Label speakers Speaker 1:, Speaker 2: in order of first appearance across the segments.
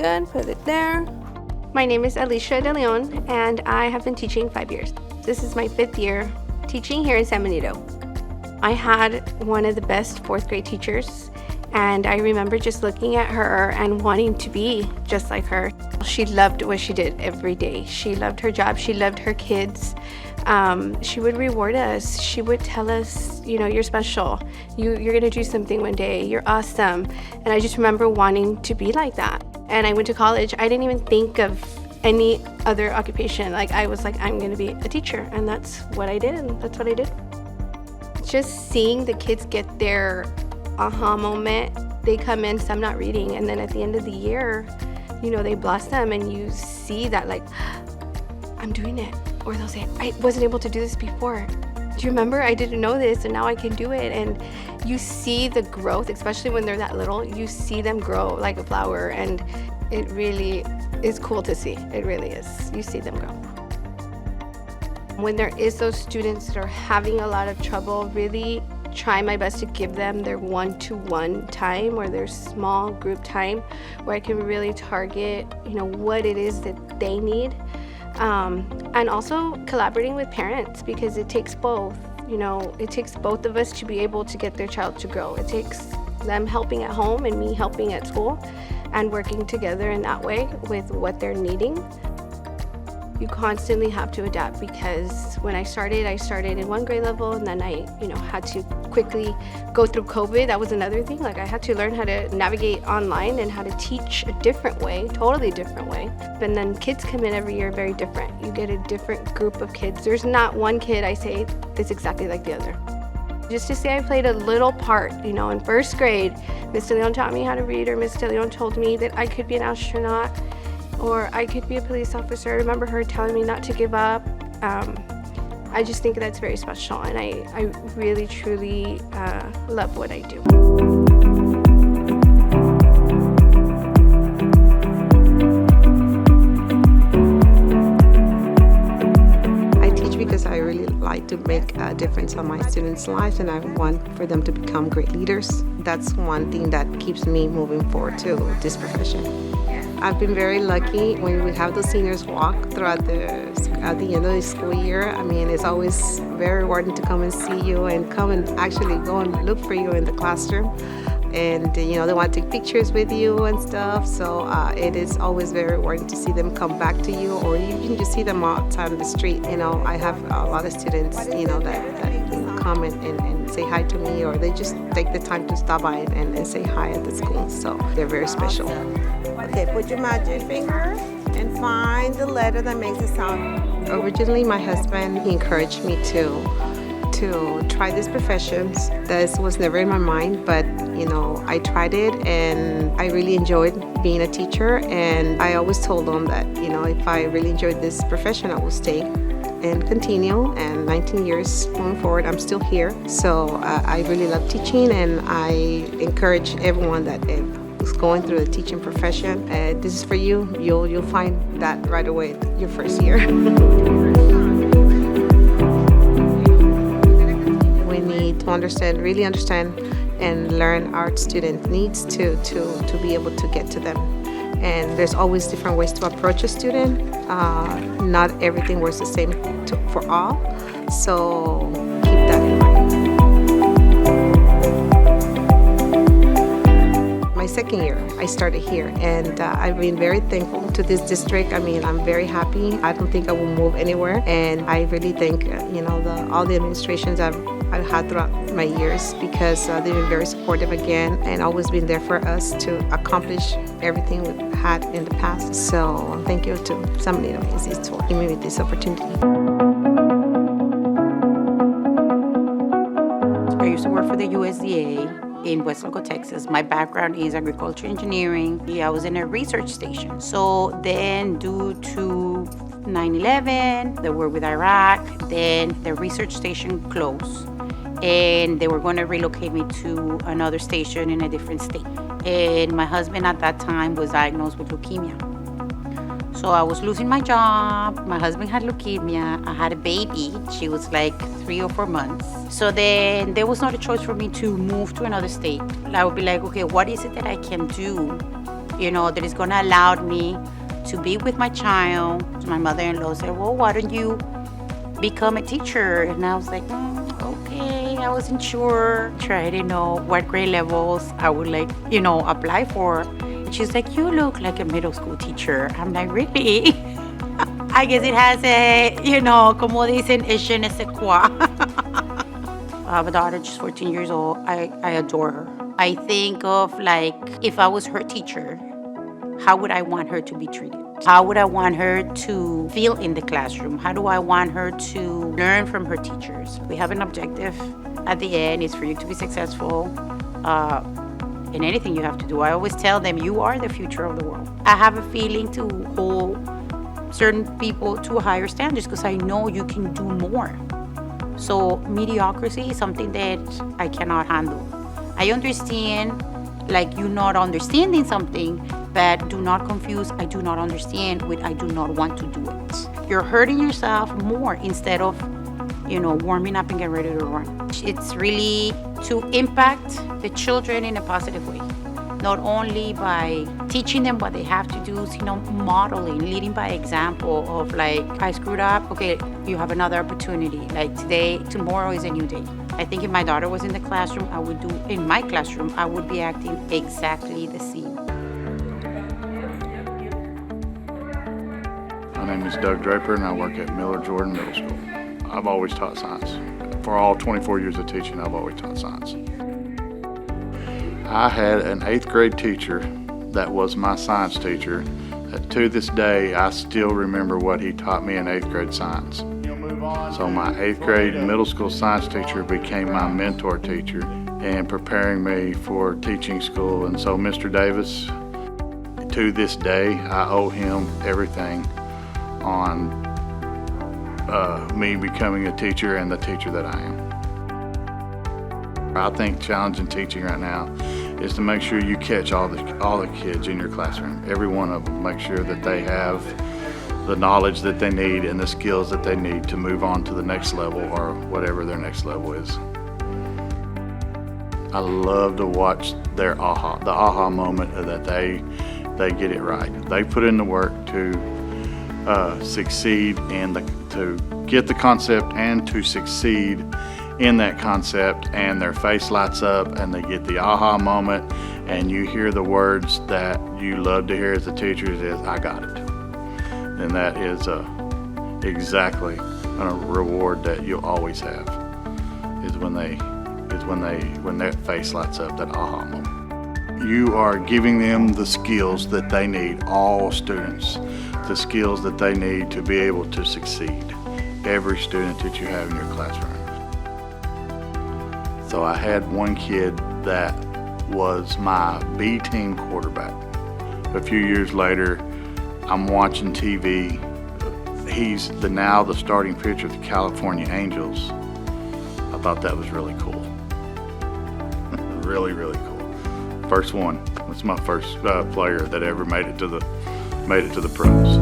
Speaker 1: good. Put it there. My name is Alicia De Leon, and I have been teaching 5 years. This is my 5th year teaching here in San Benito. I had one of the best 4th grade teachers, and I remember just looking at her and wanting to be just like her. She loved what she did every day. She loved her job. She loved her kids. She would reward us. She would tell us, you know, you're special. You're gonna do something one day. You're awesome. And I just remember wanting to be like that. And I went to college. I didn't even think of any other occupation. Like, I was like, I'm gonna be a teacher. And that's what I did. And that's what I did. Just seeing the kids get their aha moment. They come in, some not reading. And then at the end of the year, you know, they blossom and you see that, like, I'm doing it. Or they'll say, I wasn't able to do this before. Do you remember? I didn't know this and now I can do it. And you see the growth, especially when they're that little, you see them grow like a flower, and it really is cool to see. It really is. You see them grow. When there is those students that are having a lot of trouble, really try my best to give them their one-to-one time or their small group time where I can really target, you know, what it is that they need. And also collaborating with parents, because it takes both. You know, it takes both of us to be able to get their child to grow. It takes them helping at home and me helping at school and working together in that way with what they're needing. You constantly have to adapt, because when I started in 1 grade level, and then I, you know, had to quickly go through COVID. That was another thing. Like, I had to learn how to navigate online and how to teach a different way, totally different way. And then kids come in every year very different. You get a different group of kids. There's not one kid I say that's exactly like the other. Just to say I played a little part, you know, in 1st grade, Miss De Leon taught me how to read, or Miss De Leon told me that I could be an astronaut, or I could be a police officer. I remember her telling me not to give up. I just think that's very special, and I really, truly love what I do.
Speaker 2: I teach because I really like to make a difference on my students' lives, and I want for them to become great leaders. That's one thing that keeps me moving forward to this profession. I've been very lucky when we have the seniors walk throughout at the end of the school year. I mean, it's always very rewarding to come and see you and come and actually go and look for you in the classroom. And, you know, they want to take pictures with you and stuff. So it is always very rewarding to see them come back to you, or you can just see them outside on the street. You know, I have a lot of students, you know, that you know, come and say hi to me, or they just take the time to stop by and say hi at the school. So they're very special. Okay, put your magic finger and find the letter that makes a sound. Originally, my husband, he encouraged me to try this profession. This was never in my mind, but you know, I tried it and I really enjoyed being a teacher. And I always told him that, you know, if I really enjoyed this profession, I will stay and continue. And 19 years going forward, I'm still here. So I really love teaching, and I encourage everyone that who's going through the teaching profession, this is for you. You'll find that right away your first year. We need to really understand and learn our student needs to be able to get to them. And there's always different ways to approach a student. Not everything works the same for all. So keep that in mind. My 2nd year, I started here, and I've been very thankful to this district. I mean, I'm very happy. I don't think I will move anywhere, and I really thank you know, all the administrations I've had throughout my years, because they've been very supportive again and always been there for us to accomplish everything we've had in the past. So thank you to San Benito Macy's for giving me this opportunity.
Speaker 3: I used to work for the USDA in West Laco, Texas. My background is agriculture engineering. I was in a research station. So then, due to 9/11, the war with Iraq, then the research station closed, and they were going to relocate me to another station in a different state. And my husband at that time was diagnosed with leukemia. So I was losing my job. My husband had leukemia. I had a baby. She was like 3 or 4 months. So then there was not a choice for me to move to another state. I would be like, okay, what is it that I can do that is going to allow me to be with my child. My mother-in-law said, well, why don't you become a teacher? And I was like, okay, I wasn't sure. I didn't know what grade levels I would apply for. And she's like, you look like a middle school teacher. I'm like, really? I guess it has a, como dicen, je ne sais quoi. I have a daughter, she's 14 years old. I adore her. I think of if I was her teacher, how would I want her to be treated? How would I want her to feel in the classroom? How do I want her to learn from her teachers? We have an objective at the end. It's for you to be successful in anything you have to do. I always tell them, you are the future of the world. I have a feeling to hold certain people to a higher standards because I know you can do more. So mediocrity is something that I cannot handle. I understand you not understanding something, but do not confuse I do not understand with I do not want to do it. You're hurting yourself more instead of, warming up and getting ready to run. It's really to impact the children in a positive way. Not only by teaching them what they have to do, modeling, leading by example of I screwed up, okay, you have another opportunity. Tomorrow is a new day. I think if my daughter was in the classroom, I would be acting exactly the same.
Speaker 4: My name is Doug Draper and I work at Miller Jordan Middle School. I've always taught science. For all 24 years of teaching, I've always taught science. I had an 8th grade teacher that was my science teacher. To this day, I still remember what he taught me in 8th grade science. So my 8th grade middle school science teacher became my mentor teacher and preparing me for teaching school. And so Mr. Davis, to this day, I owe him everything on me becoming a teacher and the teacher that I am. I think challenging teaching right now is to make sure you catch all the kids in your classroom. Every one of them, make sure that they have the knowledge that they need and the skills that they need to move on to the next level or whatever their next level is. I love to watch the aha moment that they get it right. They put in the work to succeed and to get the concept and to succeed in that concept, and their face lights up and they get the aha moment, and you hear the words that you love to hear as a teacher is, I got it. And that is exactly a reward that you'll always have, is when that face lights up, that aha moment. You are giving them the skills that they need, all students, the skills that they need to be able to succeed, every student that you have in your classroom. So I had one kid that was my B team quarterback. A few years later, I'm watching TV. He's now the starting pitcher of the California Angels. I thought that was really cool. Really, really cool. First one. It's my first player that ever made it to the pros.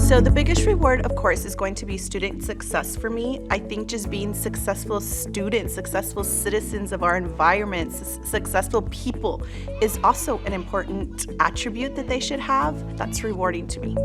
Speaker 5: So the biggest reward, of course, is going to be student success for me. I think just being successful students, successful citizens of our environments, successful people is also an important attribute that they should have. That's rewarding to me.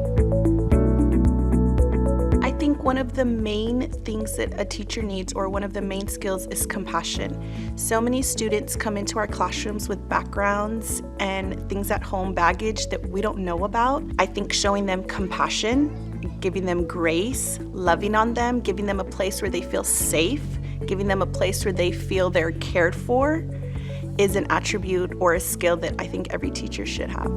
Speaker 5: I think one of the main things that a teacher needs, or one of the main skills, is compassion. So many students come into our classrooms with backgrounds and things at home, baggage that we don't know about. I think showing them compassion, giving them grace, loving on them, giving them a place where they feel safe, giving them a place where they feel they're cared for, is an attribute or a skill that I think every teacher should have.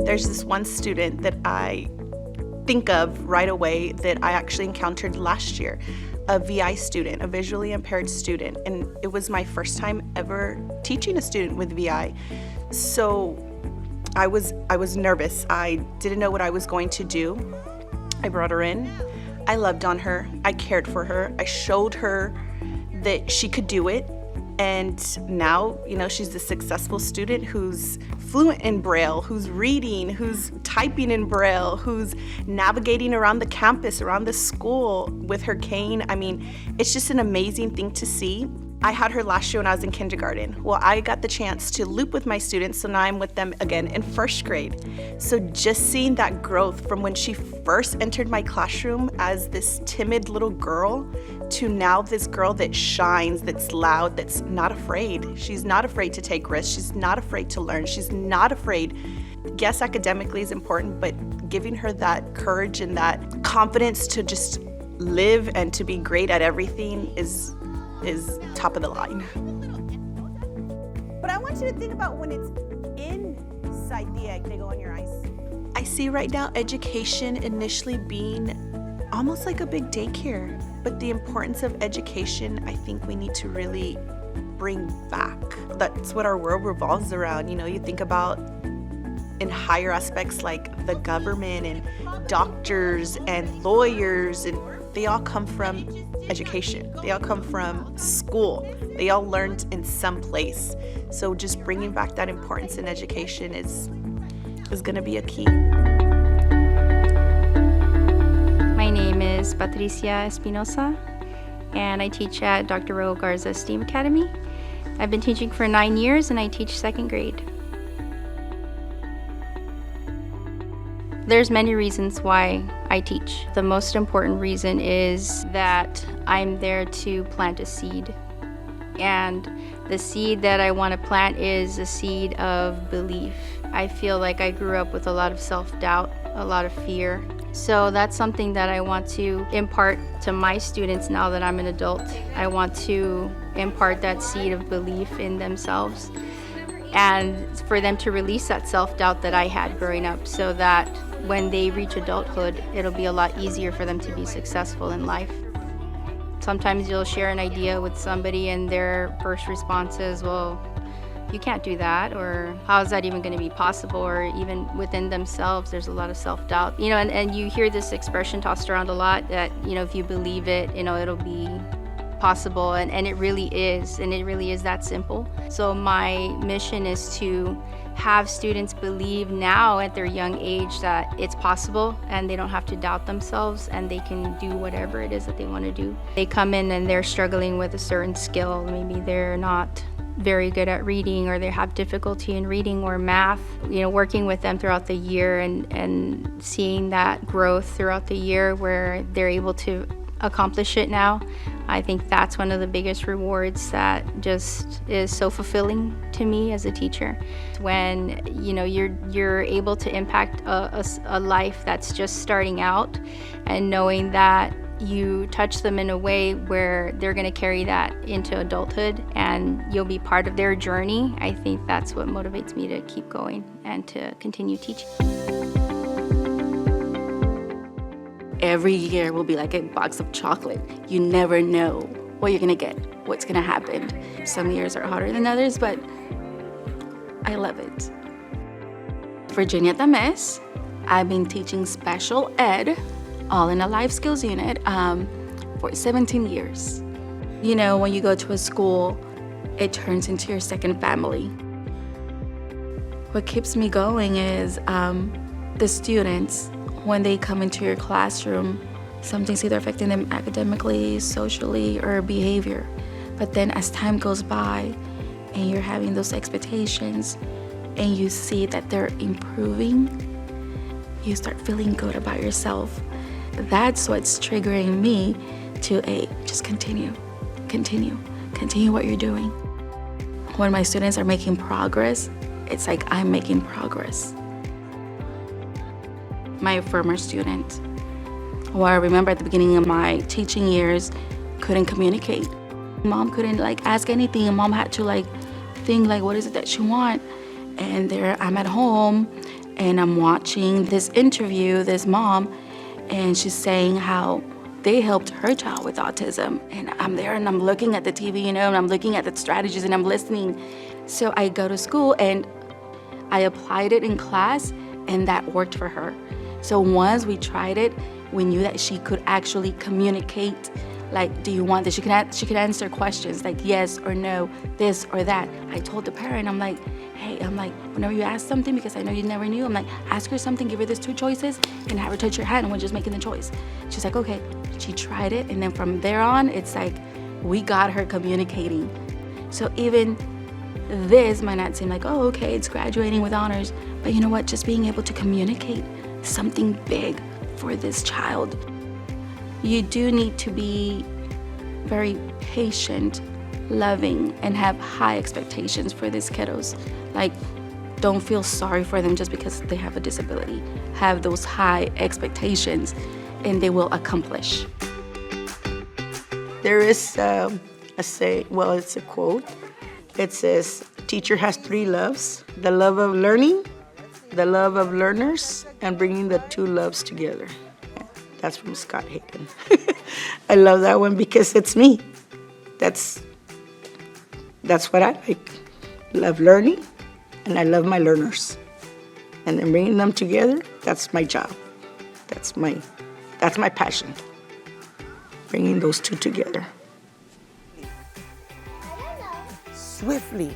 Speaker 5: There's this one student that I think of right away that I actually encountered last year, a VI student, a visually impaired student, and it was my first time ever teaching a student with VI. So I was nervous. I didn't know what I was going to do. I brought her in. I loved on her. I cared for her. I showed her that she could do it. And now, she's a successful student who's fluent in Braille, who's reading, who's typing in Braille, who's navigating around the campus, around the school with her cane. I mean, it's just an amazing thing to see. I had her last year when I was in kindergarten. Well, I got the chance to loop with my students, so now I'm with them again in first grade. So just seeing that growth from when she first entered my classroom as this timid little girl to now this girl that shines, that's loud, that's not afraid. She's not afraid to take risks. She's not afraid to learn. She's not afraid. Yes, academically is important, but giving her that courage and that confidence to just live and to be great at everything is top of the line.
Speaker 6: But I want you to think about when it's inside the egg, they go on your eyes.
Speaker 5: I see right now education initially being almost like a big daycare, but the importance of education, I think we need to really bring back. That's what our world revolves around. You think about in higher aspects like the government and doctors and lawyers, and they all come from education. They all come from school. They all learned in some place. So just bringing back that importance in education is going to be a key.
Speaker 7: My name is Patricia Espinosa, and I teach at Dr. Raul Garza STEAM Academy. I've been teaching for 9 years, and I teach second grade. There's many reasons why I teach. The most important reason is that I'm there to plant a seed. And the seed that I want to plant is a seed of belief. I feel like I grew up with a lot of self-doubt, a lot of fear. So that's something that I want to impart to my students now that I'm an adult. I want to impart that seed of belief in themselves and for them to release that self-doubt that I had growing up, so that when they reach adulthood, it'll be a lot easier for them to be successful in life. Sometimes you'll share an idea with somebody and their first response is, well, you can't do that, or how is that even going to be possible? Or even within themselves, there's a lot of self-doubt. And you hear this expression tossed around a lot that, if you believe it, it'll be possible, and it really is, and it really is that simple. So my mission is to have students believe now at their young age that it's possible and they don't have to doubt themselves and they can do whatever it is that they want to do. They come in and they're struggling with a certain skill. Maybe they're not very good at reading, or they have difficulty in reading or math. Working with them throughout the year and seeing that growth throughout the year where they're able to accomplish it now, I think that's one of the biggest rewards that just is so fulfilling to me as a teacher. When you're able to impact a life that's just starting out, and knowing that you touch them in a way where they're going to carry that into adulthood and you'll be part of their journey, I think that's what motivates me to keep going and to continue teaching.
Speaker 3: Every year will be like a box of chocolate. You never know what you're gonna get, what's gonna happen. Some years are harder than others, but I love it. Virginia Tames, I've been teaching special ed, all in a life skills unit, for 17 years. When you go to a school, it turns into your second family. What keeps me going is the students. When they come into your classroom, something's either affecting them academically, socially, or behavior. But then as time goes by and you're having those expectations and you see that they're improving, you start feeling good about yourself. That's what's triggering me to just continue what you're doing. When my students are making progress, it's like I'm making progress. My former student, who I remember at the beginning of my teaching years, couldn't communicate. Mom couldn't ask anything, and mom had to think what is it that she want? And there I'm at home and I'm watching this interview, this mom, and she's saying how they helped her child with autism. And I'm there and I'm looking at the TV, and I'm looking at the strategies and I'm listening. So I go to school and I applied it in class, and that worked for her. So once we tried it, we knew that she could actually communicate
Speaker 8: Like, do you want this? She could answer questions like yes or no, this or that. I told the parent, I'm like, hey, whenever you ask something, because I know you never knew, I'm like, ask her something, give her these 2 choices, and have her touch your hand, and we're just making the choice. She's like, okay. She tried it, and then from there on, it's like, we got her communicating. So even this might not seem like, oh, okay, it's graduating with honors, but you know what? Just being able to communicate something big for this child. You do need to be very patient, loving, and have high expectations for these kiddos. Like, don't feel sorry for them just because they have a disability. Have those high expectations, and they will accomplish.
Speaker 9: There is it's a quote. It says, teacher has 3 loves: the love of learning, the love of learners, and bringing the 2 loves together. That's from Scott Hayden. I love that one because it's me. That's what I like. Love learning, and I love my learners. And then bringing them together, that's my job. That's my passion. Bringing those 2 together.
Speaker 6: Swiftly.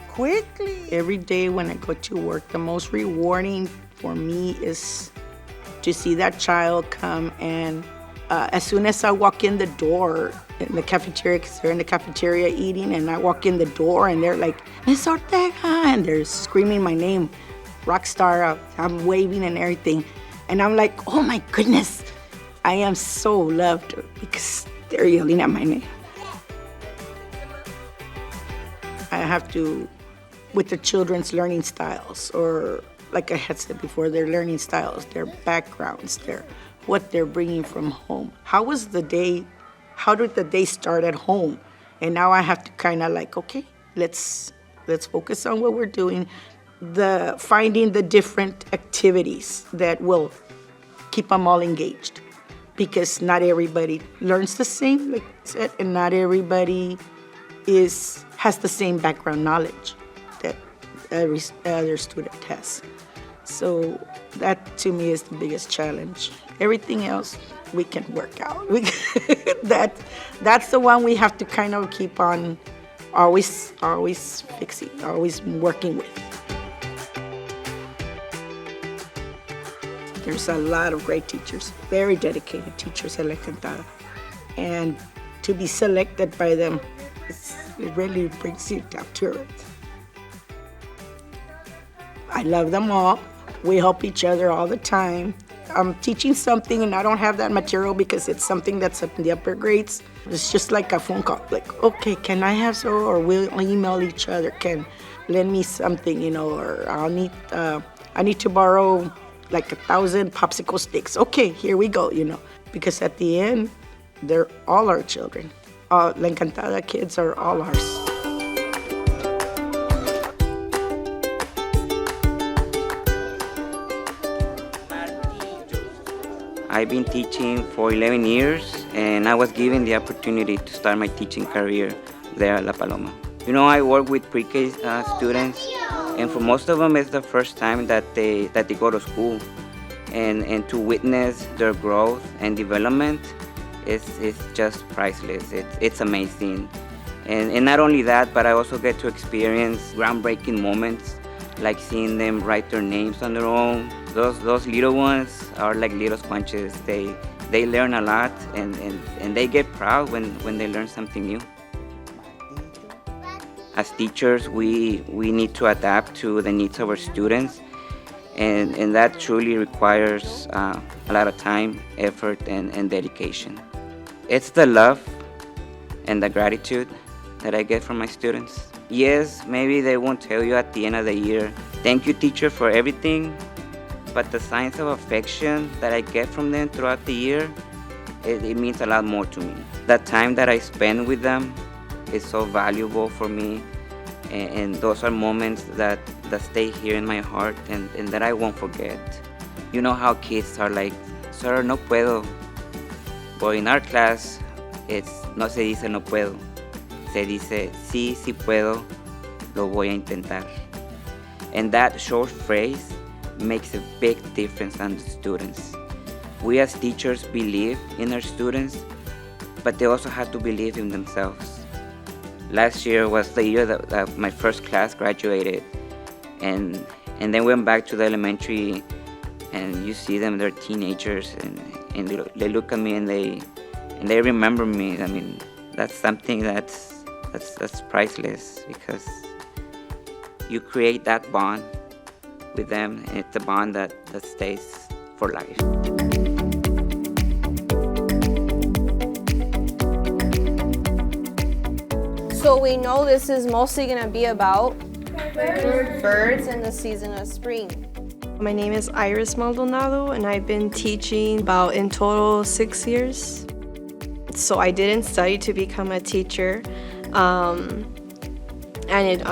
Speaker 6: Quickly.
Speaker 9: Every day when I go to work, the most rewarding for me is to see that child come, and as soon as I walk in the door in the cafeteria, because they're in the cafeteria eating, and I walk in the door and they're like, Miss Ortega, and they're screaming my name, Rockstar, I'm waving and everything. And I'm like, oh my goodness, I am so loved because they're yelling at my name. I have to, with the children's learning styles, or like I had said before, their learning styles, their backgrounds, what they're bringing from home. How did the day start at home? And now I have to kind of like, okay, let's focus on what we're doing, finding the different activities that will keep them all engaged. Because not everybody learns the same, like I said, and not everybody has the same background knowledge that every other student has. So that to me is the biggest challenge. Everything else we can work out. That's the one we have to kind of keep on always fixing, always working with. There's a lot of great teachers, very dedicated teachers at La Encantada. And to be selected by them, it really brings you down to earth. I love them all. We help each other all the time. I'm teaching something and I don't have that material because it's something that's up in the upper grades. It's just like a phone call, like, okay, can I have so, or we'll email each other, can lend me something, or I need to borrow like 1,000 popsicle sticks. Okay, here we go, because at the end, they're all our children. La Encantada kids are all ours.
Speaker 10: I've been teaching for 11 years, and I was given the opportunity to start my teaching career there at La Paloma. I work with pre-K students, and for most of them, it's the first time that they go to school, and to witness their growth and development is just priceless. It's amazing, and not only that, but I also get to experience groundbreaking moments, like seeing them write their names on their own. Those little ones are like little sponges. They learn a lot, and they get proud when they learn something new. As teachers, we need to adapt to the needs of our students, and that truly requires a lot of time, effort, and dedication. It's the love and the gratitude that I get from my students. Yes, maybe they won't tell you at the end of the year, thank you, teacher, for everything, but the signs of affection that I get from them throughout the year, it means a lot more to me. The time that I spend with them is so valuable for me, and those are moments that stay here in my heart and that I won't forget. You know how kids are like, sir, no puedo. But in our class, it's no se dice no puedo. Se dice, sí puedo, lo voy a intentar. And that short phrase makes a big difference on the students. we as teachers believe in our students, but they also have to believe in themselves. Last year was the year that my first class graduated, and then went back to the elementary, and you see them, they're teenagers, and they look at me and they remember me. I mean, that's something that's priceless, because you create that bond with them, and it's a bond that stays for life.
Speaker 11: So we know this is mostly going to be about birds in the season of spring.
Speaker 12: My name is Iris Maldonado, and I've been teaching about in total 6 years. So I didn't study to become a teacher. And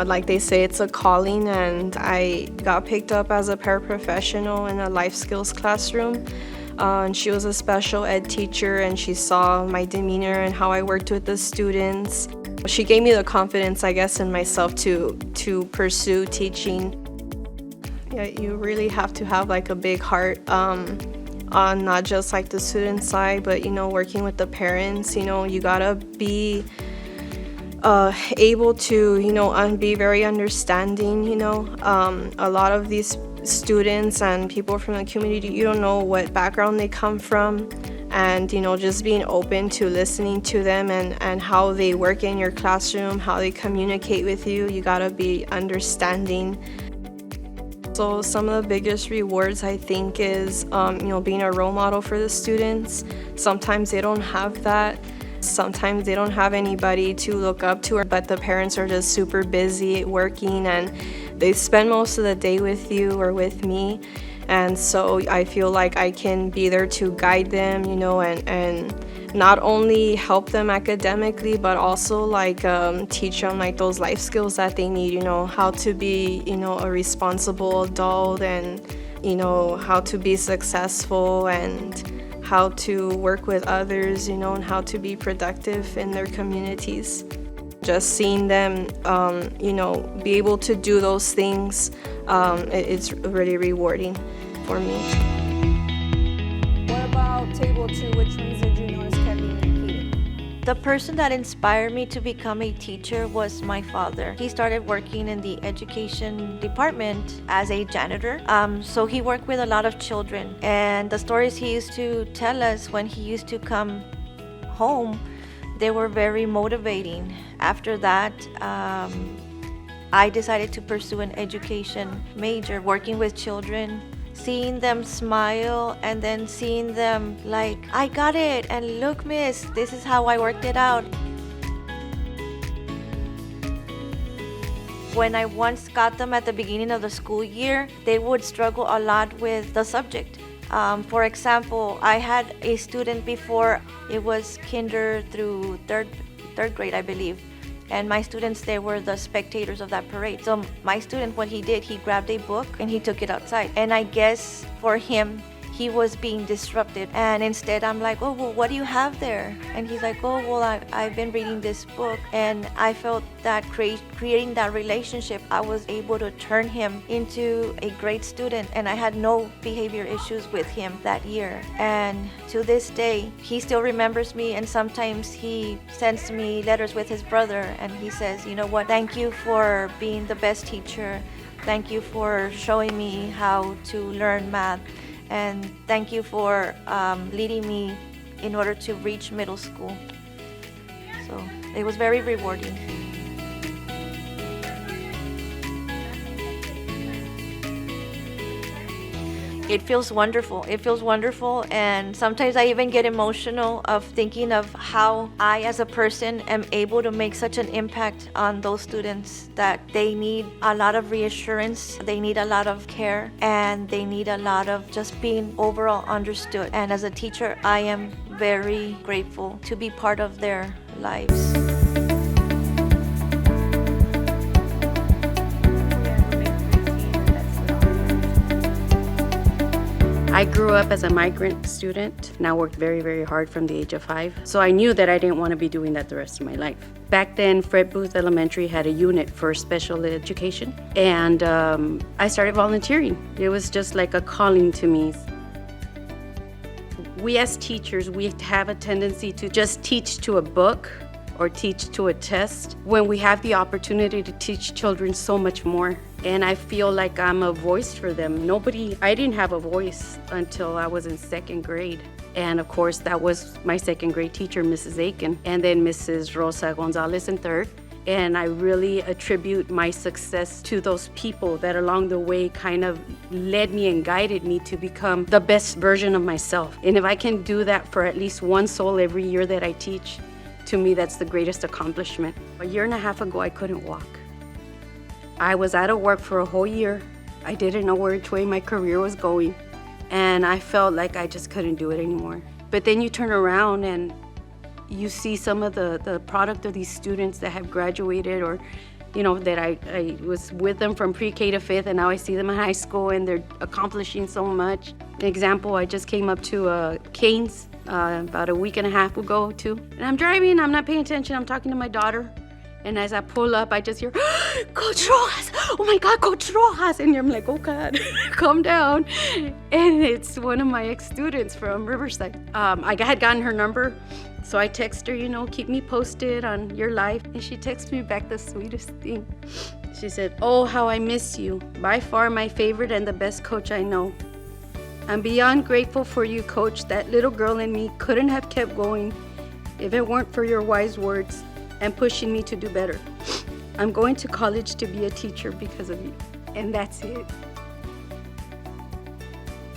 Speaker 12: like they say, it's a calling, and I got picked up as a paraprofessional in a life skills classroom. And she was a special ed teacher, and she saw my demeanor and how I worked with the students. She gave me the confidence, I guess, in myself to pursue teaching. Yeah, you really have to have like a big heart on not just like the student side, but working with the parents. You gotta be able to be very understanding. A lot of these students and people from the community, you don't know what background they come from, and just being open to listening to them and how they work in your classroom, how they communicate with you. You gotta be understanding. So some of the biggest rewards, I think, is being a role model for the students. Sometimes they don't have that. Sometimes they don't have anybody to look up to, but the parents are just super busy working, and they spend most of the day with you or with me. And so I feel like I can be there to guide them, and not only help them academically, but also teach them those life skills that they need, how to be, a responsible adult, and, how to be successful, and how to work with others, and how to be productive in their communities. Just seeing them, be able to do those things, it's really rewarding for me.
Speaker 11: What about table 2? Which ones did you notice kept being repeated?
Speaker 13: The person that inspired me to become a teacher was my father. He started working in the education department as a janitor. So he worked with a lot of children. And the stories he used to tell us when he used to come home, they were very motivating. After that, I decided to pursue an education major, working with children, seeing them smile, and then seeing them like, I got it, and look, miss, this is how I worked it out. When I once got them at the beginning of the school year, they would struggle a lot with the subject. For example, I had a student before, it was kinder through third grade, I believe. And my students, they were the spectators of that parade. So my student, what he did, he grabbed a book and he took it outside. And I guess for him, he was being disrupted. And instead, I'm like, oh, well, what do you have there? And he's like, oh, well, I've been reading this book. And I felt that creating that relationship, I was able to turn him into a great student. And I had no behavior issues with him that year. And to this day, he still remembers me. And sometimes he sends me letters with his brother. And he says, you know what, thank you for being the best teacher. Thank you for showing me how to learn math. And thank you for leading me in order to reach middle school. So it was very rewarding. It feels wonderful. It feels wonderful, and sometimes I even get emotional of thinking of how I as a person am able to make such an impact on those students that they need a lot of reassurance, they need a lot of care, and they need a lot of just being overall understood. And as a teacher, I am very grateful to be part of their lives.
Speaker 14: I grew up as a migrant student and I worked very, very hard from the age of 5. So I knew that I didn't want to be doing that the rest of my life. Back then, Fred Booth Elementary had a unit for special education, and I started volunteering. It was just like a calling to me. We as teachers, we have a tendency to just teach to a book or teach to a test when we have the opportunity to teach children so much more. And I feel like I'm a voice for them. I didn't have a voice until I was in second grade. And of course, that was my second grade teacher, Mrs. Aiken, and then Mrs. Rosa Gonzalez in third. And I really attribute my success to those people that along the way kind of led me and guided me to become the best version of myself. And if I can do that for at least one soul every year that I teach, to me, that's the greatest accomplishment. A year and a half ago, I couldn't walk. I was out of work for a whole year. I didn't know which way my career was going. And I felt like I just couldn't do it anymore. But then you turn around and you see some of the product of these students that have graduated, or, you know, that I was with them from pre-K to 5th, and now I see them in high school and they're accomplishing so much. An example, I just came up to Canes about a week and a half ago too. And I'm driving, I'm not paying attention, I'm talking to my daughter. And as I pull up, I just hear, Coach Rojas, oh my God, Coach Rojas. And I'm like, oh God, calm down. And it's one of my ex-students from Riverside. I had gotten her number, so I text her, you know, keep me posted on your life. And she texts me back the sweetest thing. She said, oh, how I miss you. By far my favorite and the best coach I know. I'm beyond grateful for you, Coach. That little girl in me couldn't have kept going if it weren't for your wise words and pushing me to do better. I'm going to college to be a teacher because of you. And that's it.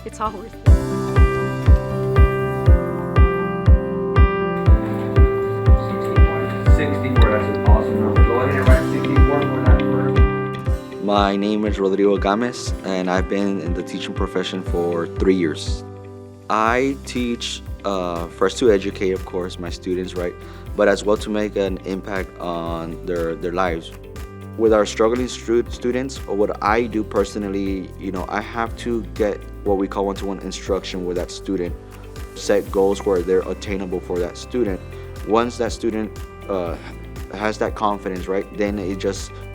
Speaker 14: It's all worth it.
Speaker 15: That's an awesome number. Go ahead and write 64 for that first.
Speaker 16: My name is Rodrigo Games, and I've been in the teaching profession for 3 years. I teach first to educate, of course, my students, right? But as well to make an impact on their lives. With our struggling students, or what I do personally, you know, I have to get what we call one-to-one instruction with that student, set goals where they're attainable for that student. Once that student has that confidence, right, then I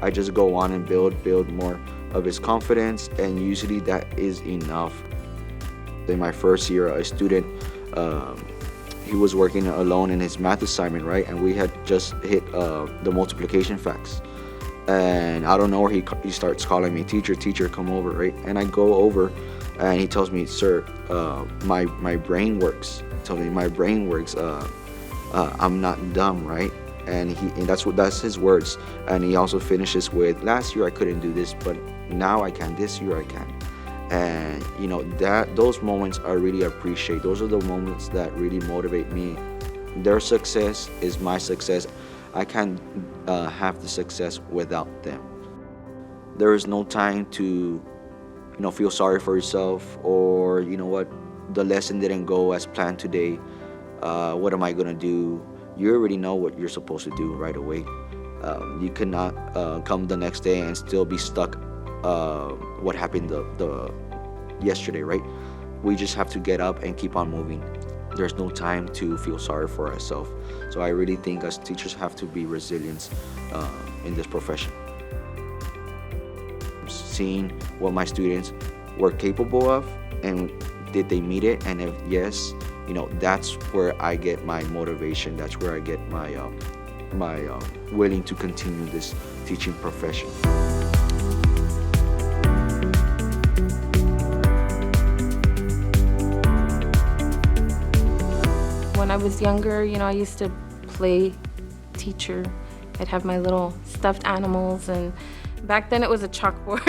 Speaker 16: just go on and build more of his confidence, and usually that is enough. In my first year, a student, he was working alone in his math assignment, right, and we had just hit the multiplication facts, and I don't know where he starts calling me, teacher, come over, right, and I go over, and he tells me, sir, my brain works. He tells me my brain works. I'm not dumb, right? And that's his words. And he also finishes with, last year I couldn't do this, but now I can. This year I can. And you know, those moments I really appreciate. Those are the moments that really motivate me. Their success is my success. I can't have the success without them. There is no time to, you know, feel sorry for yourself, or you know what, the lesson didn't go as planned today. What am I gonna do? You already know what you're supposed to do right away. You cannot come the next day and still be stuck what happened the yesterday, right? We just have to get up and keep on moving. There's no time to feel sorry for ourselves. So I really think as teachers have to be resilient in this profession. Seeing what my students were capable of, and did they meet it, and if yes, you know, that's where I get my motivation. That's where I get my willing to continue this teaching profession.
Speaker 12: When I was younger, you know, I used to play teacher. I'd have my little stuffed animals, and back then it was a chalkboard.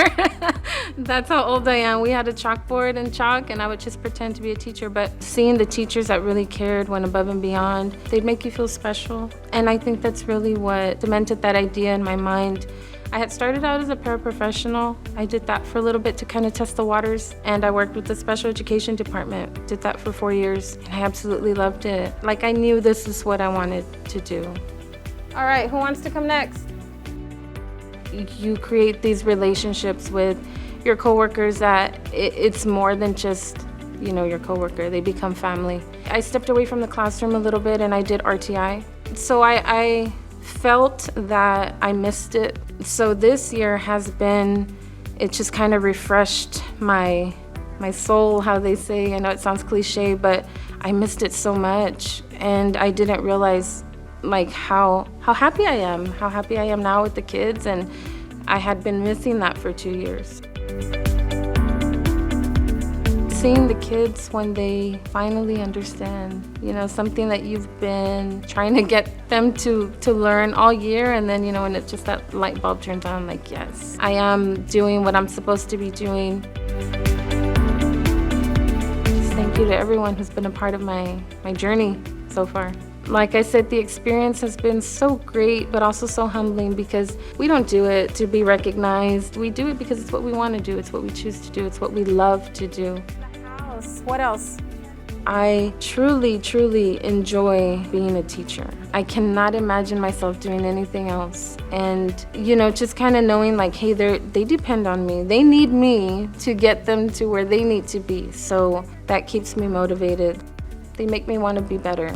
Speaker 12: That's how old I am. We had a chalkboard and chalk, and I would just pretend to be a teacher. But seeing the teachers that really cared, went above and beyond, they'd make you feel special. And I think that's really what cemented that idea in my mind. I had started out as a paraprofessional. I did that for a little bit to kind of test the waters, and I worked with the special education department. Did that for 4 years, and I absolutely loved it. Like, I knew this is what I wanted to do.
Speaker 1: All right, who wants to come next?
Speaker 12: You create these relationships with your coworkers that it's more than just, you know, your coworker. They become family. I stepped away from the classroom a little bit, and I did RTI. So I felt that I missed it. So this year has been, it just kind of refreshed my soul, how they say. I know it sounds cliche, but I missed it so much, and I didn't realize like how happy I am now with the kids, and I had been missing that for 2 years. Seeing the kids when they finally understand, something that you've been trying to get them to learn all year, and then, when it's just that light bulb turns on, like, yes, I am doing what I'm supposed to be doing. Just thank you to everyone who's been a part of my journey so far. Like I said, the experience has been so great, but also so humbling, because we don't do it to be recognized. We do it because it's what we want to do. It's what we choose to do. It's what we love to do.
Speaker 6: What else?
Speaker 12: I truly, truly enjoy being a teacher. I cannot imagine myself doing anything else. And, just kind of knowing like, hey, they depend on me. They need me to get them to where they need to be. So that keeps me motivated. They make me want to be better.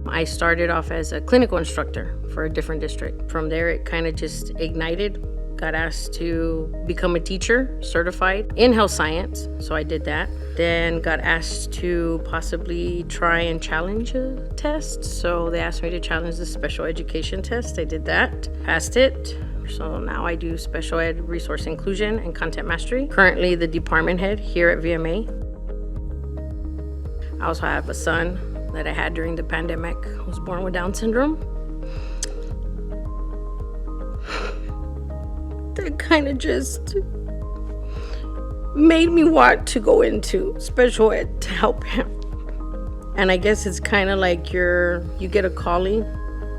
Speaker 14: I started off as a clinical instructor for a different district. From there, it kind of just ignited. Got asked to become a teacher, certified in health science, so I did that. Then got asked to possibly try and challenge a test, so they asked me to challenge the special education test. I did that, passed it. So now I do special ed resource inclusion and content mastery. Currently the department head here at VMA. I also have a son that I had during the pandemic. I was born with Down syndrome. That kind of just made me want to go into special ed to help him. And I guess it's kind of like you get a calling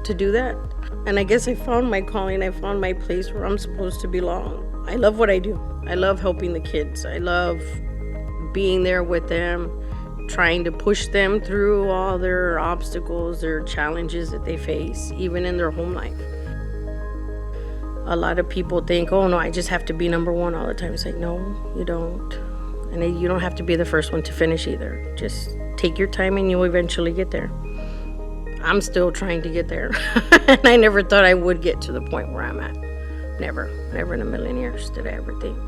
Speaker 14: to do that. And I guess I found my calling. I found my place where I'm supposed to belong. I love what I do. I love helping the kids. I love being there with them, trying to push them through all their obstacles, their challenges that they face, even in their home life. A lot of people think, oh no, I just have to be number one all the time. It's like, no, you don't. And you don't have to be the first one to finish either. Just take your time and you'll eventually get there. I'm still trying to get there. And I never thought I would get to the point where I'm at. Never in a million years did I ever think.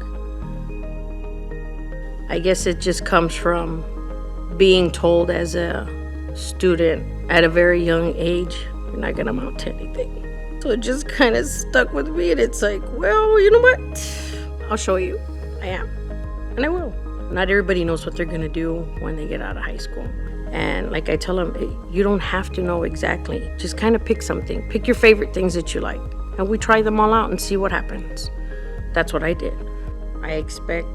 Speaker 14: I guess it just comes from being told as a student at a very young age, you're not gonna amount to anything. So it just kind of stuck with me, and it's like, well, you know what? I'll show you. I am. And I will. Not everybody knows what they're gonna do when they get out of high school. And like I tell them, you don't have to know exactly. Just kind of pick something. Pick your favorite things that you like. And we try them all out and see what happens. That's what I did. I expect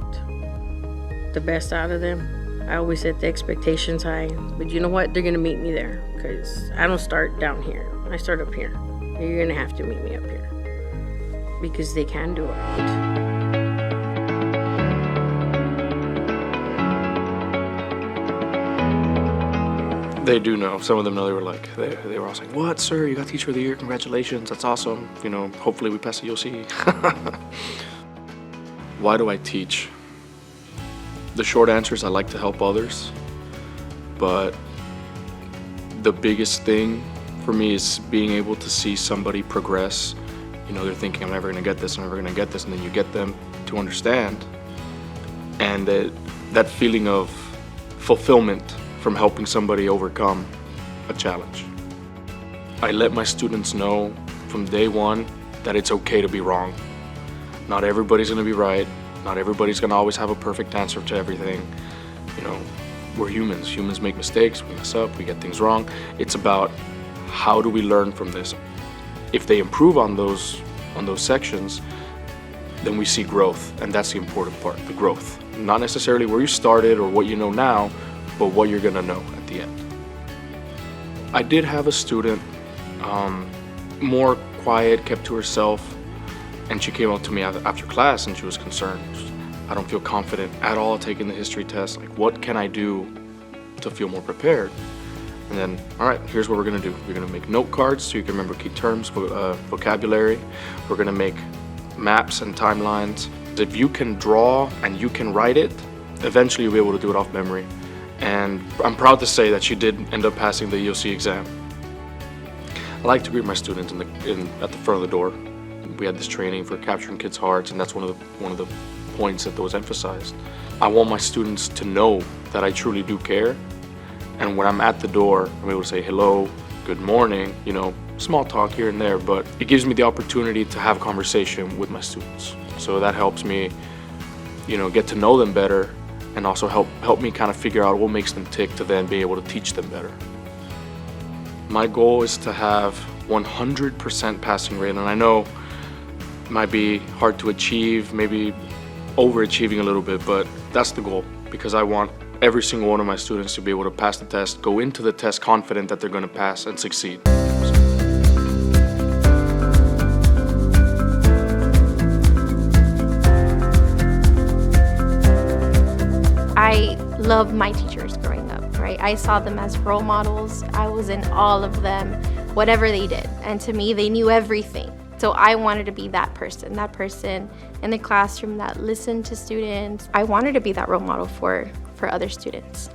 Speaker 14: the best out of them. I always set the expectations high, but you know what? They're gonna meet me there, because I don't start down here. I start up here. You're gonna have to meet me up here, because they can do it.
Speaker 17: They do know. Some of them know. They were like, they were all saying, "What, sir? You got Teacher of the Year. Congratulations. That's awesome. Hopefully we pass the UOC." Why do I teach? The short answer is I like to help others, but the biggest thing for me is being able to see somebody progress. They're thinking, I'm never gonna get this, and then you get them to understand, and that feeling of fulfillment from helping somebody overcome a challenge. I let my students know from day one that it's okay to be wrong. Not everybody's gonna be right. Not everybody's gonna always have a perfect answer to everything. We're humans. Humans make mistakes, we mess up, we get things wrong. It's about how do we learn from this? If they improve on those sections, then we see growth, and that's the important part, the growth. Not necessarily where you started or what you know now, but what you're gonna know at the end. I did have a student, more quiet, kept to herself, and she came up to me after class and she was concerned. I don't feel confident at all taking the history test. Like, what can I do to feel more prepared? And then, all right, here's what we're gonna do. We're gonna make note cards so you can remember key terms, vocabulary. We're gonna make maps and timelines. If you can draw and you can write it, eventually you'll be able to do it off memory. And I'm proud to say that she did end up passing the EOC exam. I like to greet my students at the front of the door. we had this training for capturing kids' hearts, and that's one of the points that was emphasized. I want my students to know that I truly do care, and when I'm at the door, I'm able to say hello, good morning, small talk here and there, but it gives me the opportunity to have a conversation with my students. So that helps me, get to know them better, and also help me kind of figure out what makes them tick to then be able to teach them better. My goal is to have 100% passing rate, and I know it might be hard to achieve, maybe overachieving a little bit, but that's the goal, because I want every single one of my students to be able to pass the test, go into the test confident that they're going to pass and succeed.
Speaker 1: I love my teachers growing up, right? I saw them as role models. I was in all of them, whatever they did. And to me, they knew everything. So I wanted to be that person in the classroom that listened to students. I wanted to be that role model for other students.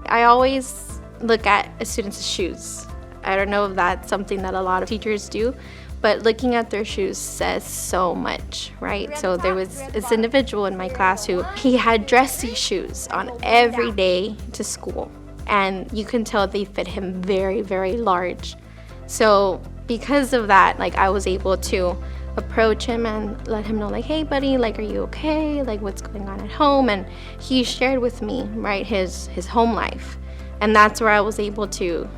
Speaker 1: I always look at a student's shoes. I don't know if that's something that a lot of teachers do, but looking at their shoes says so much, right? So there was this individual in my class he had dressy shoes on every day to school, and you can tell they fit him very, very large. So because of that, I was able to approach him and let him know, hey buddy, are you okay? What's going on at home? And he shared with me, right, his home life. And that's where I was able to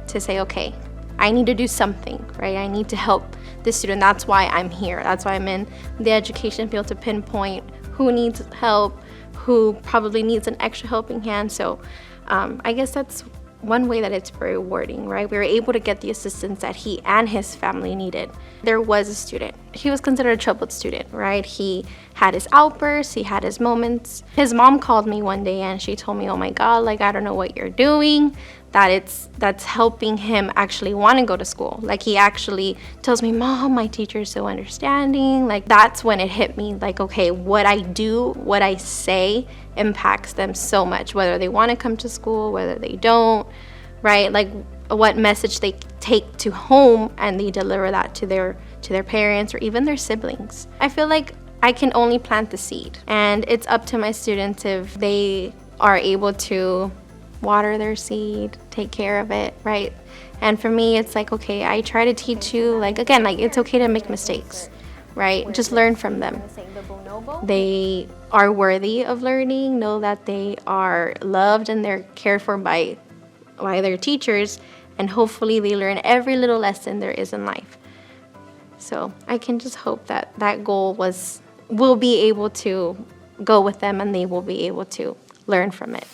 Speaker 1: say, okay, I need to do something, right? I need to help this student. That's why I'm here. That's why I'm in the education field, to pinpoint who needs help, who probably needs an extra helping hand. So I guess that's one way that it's very rewarding, right? We were able to get the assistance that he and his family needed. There was a student. He was considered a troubled student, right? He had his outbursts, he had his moments. His mom called me one day and she told me, oh my God, I don't know what you're doing, that's helping him actually want to go to school. He actually tells me, Mom, my teacher's so understanding. That's when it hit me, okay, what I do, what I say impacts them so much, whether they want to come to school, whether they don't, right? What message they take to home and they deliver that to their parents or even their siblings. I feel like I can only plant the seed, and it's up to my students if they are able to water their seed, take care of it, right? And for me, it's okay, I try to teach you, again, it's okay to make mistakes, right? Just learn from them. They are worthy of learning, know that they are loved and they're cared for by their teachers, and hopefully they learn every little lesson there is in life. So I can just hope that goal will be able to go with them and they will be able to learn from it.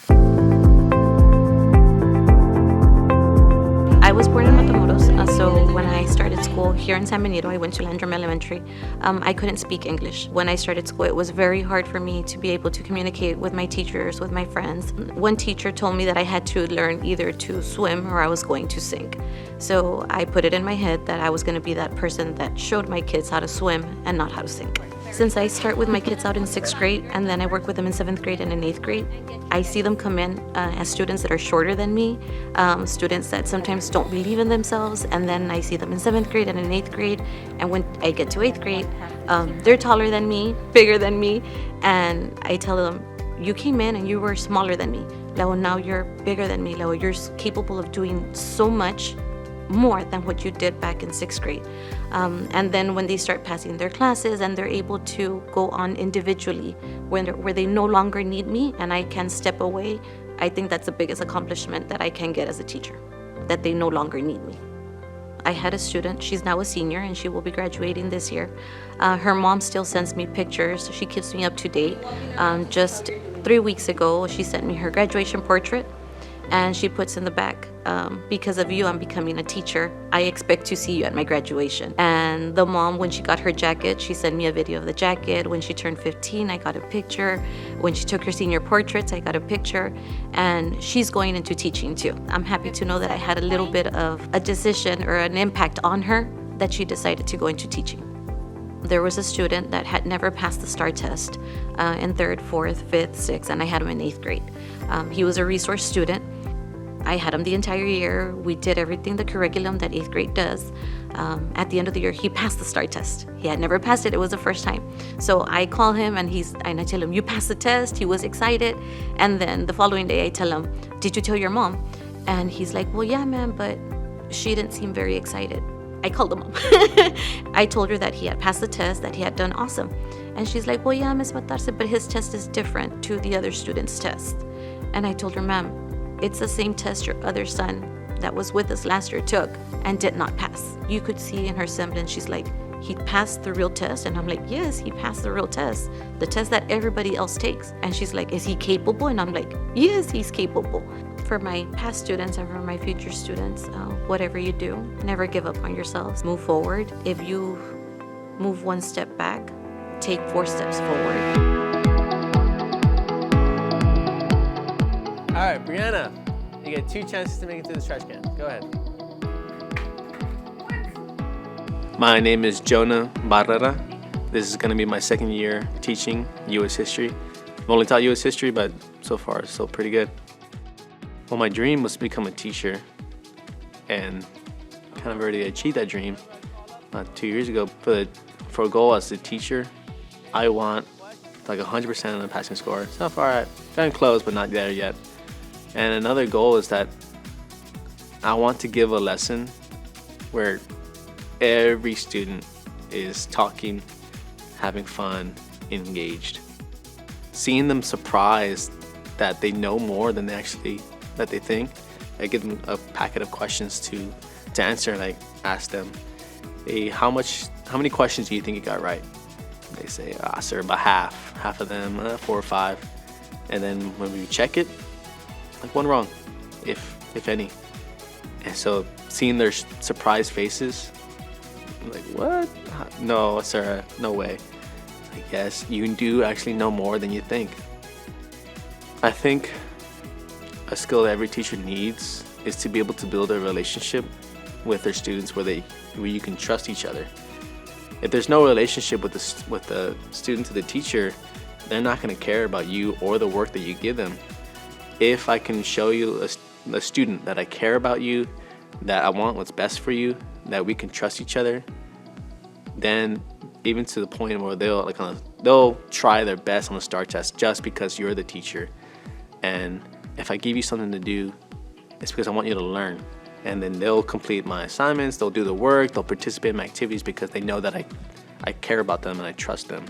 Speaker 18: I was born in Matamoros, so when I started school here in San Benito, I went to Landrum Elementary. I couldn't speak English. When I started school, it was very hard for me to be able to communicate with my teachers, with my friends. One teacher told me that I had to learn either to swim or I was going to sink. So I put it in my head that I was going to be that person that showed my kids how to swim and not how to sink. Since I start with my kids out in 6th grade and then I work with them in 7th grade and in 8th grade, I see them come in as students that are shorter than me, students that sometimes don't believe in themselves, and then I see them in 7th grade and in 8th grade, and when I get to 8th grade, they're taller than me, bigger than me, and I tell them, you came in and you were smaller than me. Leo, now you're bigger than me. Leo, you're capable of doing so much more than what you did back in 6th grade. And then when they start passing their classes and they're able to go on individually where they no longer need me and I can step away, I think that's the biggest accomplishment that I can get as a teacher, that they no longer need me. I had a student, she's now a senior and she will be graduating this year. Her mom still sends me pictures, she keeps me up to date. Just 3 weeks ago, she sent me her graduation portrait, and she puts in the back, because of you, I'm becoming a teacher. I expect to see you at my graduation. And the mom, when she got her jacket, she sent me a video of the jacket. When she turned 15, I got a picture. When she took her senior portraits, I got a picture. And she's going into teaching too. I'm happy to know that I had a little bit of a decision or an impact on her that she decided to go into teaching. There was a student that had never passed the STAR test in 3rd, 4th, 5th, 6th, and I had him in 8th grade. He was a resource student. I had him the entire year. We did everything the curriculum that 8th grade does. At the end of the year, he passed the STAR test. He had never passed it. It was the first time. So I call him and I tell him, you passed the test. He was excited. And then the following day I tell him, did you tell your mom? And he's like, well, yeah, ma'am, but she didn't seem very excited. I called him up. I told her that he had passed the test, that he had done awesome. And she's like, well, yeah, Ms. Matarse, but his test is different to the other students' test. And I told her, ma'am, it's the same test your other son that was with us last year took and did not pass. You could see in her semblance, she's like, he passed the real test? And I'm like, yes, he passed the real test, the test that everybody else takes. And she's like, is he capable? And I'm like, yes, he's capable. For my past students and for my future students, whatever you do, never give up on yourselves. Move forward. If you move one step back, take 4 steps forward.
Speaker 19: All right, Brianna, you get 2 chances to make it to this trash can. Go ahead.
Speaker 20: My name is Jonah Barrera. This is going to be my 2nd year teaching U.S. history. I've only taught U.S. history, but so far it's still pretty good. Well, my dream was to become a teacher, and kind of already achieved that dream 2 years ago. But for a goal as a teacher, I want like 100% on the passing score. So far, I've gotten close, but not there yet. And another goal is that I want to give a lesson where every student is talking, having fun, engaged. Seeing them surprised that they know more than that they think. I give them a packet of questions to answer, and I ask them, hey, how many questions do you think you got right? They say, sir, about half of them, 4 or 5. And then when we check it, like 1 wrong, if any. And so seeing their surprised faces, I'm like, what? No, sir, no way. Like, yes, you do actually know more than you think. I think a skill that every teacher needs is to be able to build a relationship with their students where you can trust each other. If there's no relationship with the student to the teacher, they're not going to care about you or the work that you give them. If I can show you a student that I care about you, that I want what's best for you, that we can trust each other, then even to the point where they'll try their best on the STAR test just because you're the teacher. And if I give you something to do, it's because I want you to learn. And then they'll complete my assignments, they'll do the work, they'll participate in my activities because they know that I care about them and I trust them.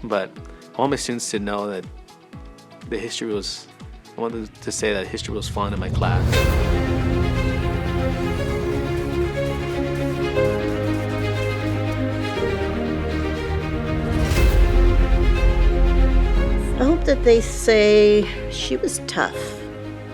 Speaker 20: But I want my students to know that I wanted to say that history was fun in my class.
Speaker 21: I hope that they say she was tough,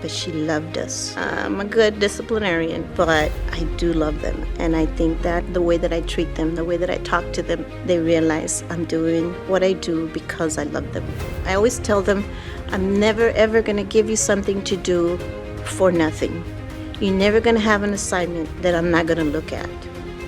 Speaker 21: but she loved us. I'm a good disciplinarian, but I do love them. And I think that the way that I treat them, the way that I talk to them, they realize I'm doing what I do because I love them. I always tell them, I'm never ever gonna give you something to do for nothing. You're never gonna have an assignment that I'm not gonna look at.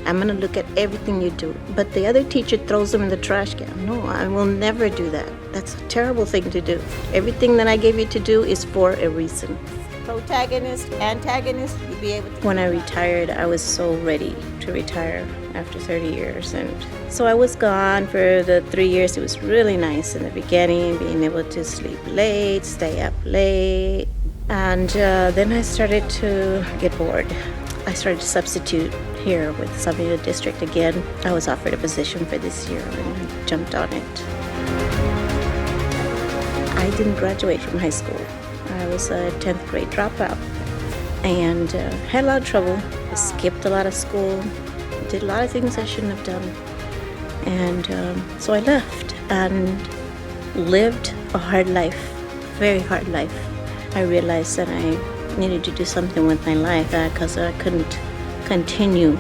Speaker 21: I'm gonna look at everything you do. But the other teacher throws them in the trash can. No, I will never do that. That's a terrible thing to do. Everything that I gave you to do is for a reason.
Speaker 6: Protagonist, antagonist, you'll be able to...
Speaker 21: When I retired, I was so ready to retire after 30 years. And so I was gone for the 3 years. It was really nice in the beginning, being able to sleep late, stay up late. And then I started to get bored. I started to substitute here with San Benito District again. I was offered a position for this year and I jumped on it. I didn't graduate from high school. I was a 10th grade dropout and had a lot of trouble. I skipped a lot of school, did a lot of things I shouldn't have done. And so I left and lived a hard life, very hard life. I realized that I needed to do something with my life because I couldn't continue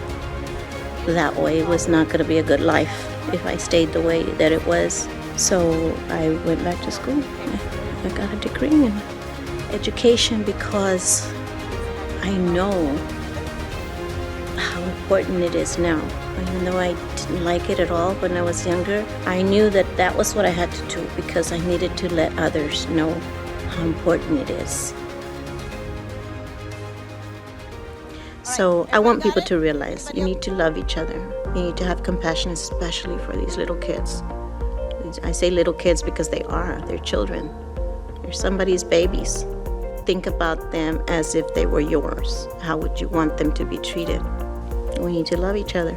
Speaker 21: that way. It was not going to be a good life if I stayed the way that it was. So I went back to school. I got a degree in education because I know how important it is now. Even though I didn't like it at all when I was younger, I knew that that was what I had to do because I needed to let others know how important it is.
Speaker 6: All
Speaker 21: So I want people to realize you need to love each other. You need to have compassion, especially for these little kids. I say little kids because they're children. They're somebody's babies. Think about them as if they were yours. How would you want them to be treated? We need to love each other.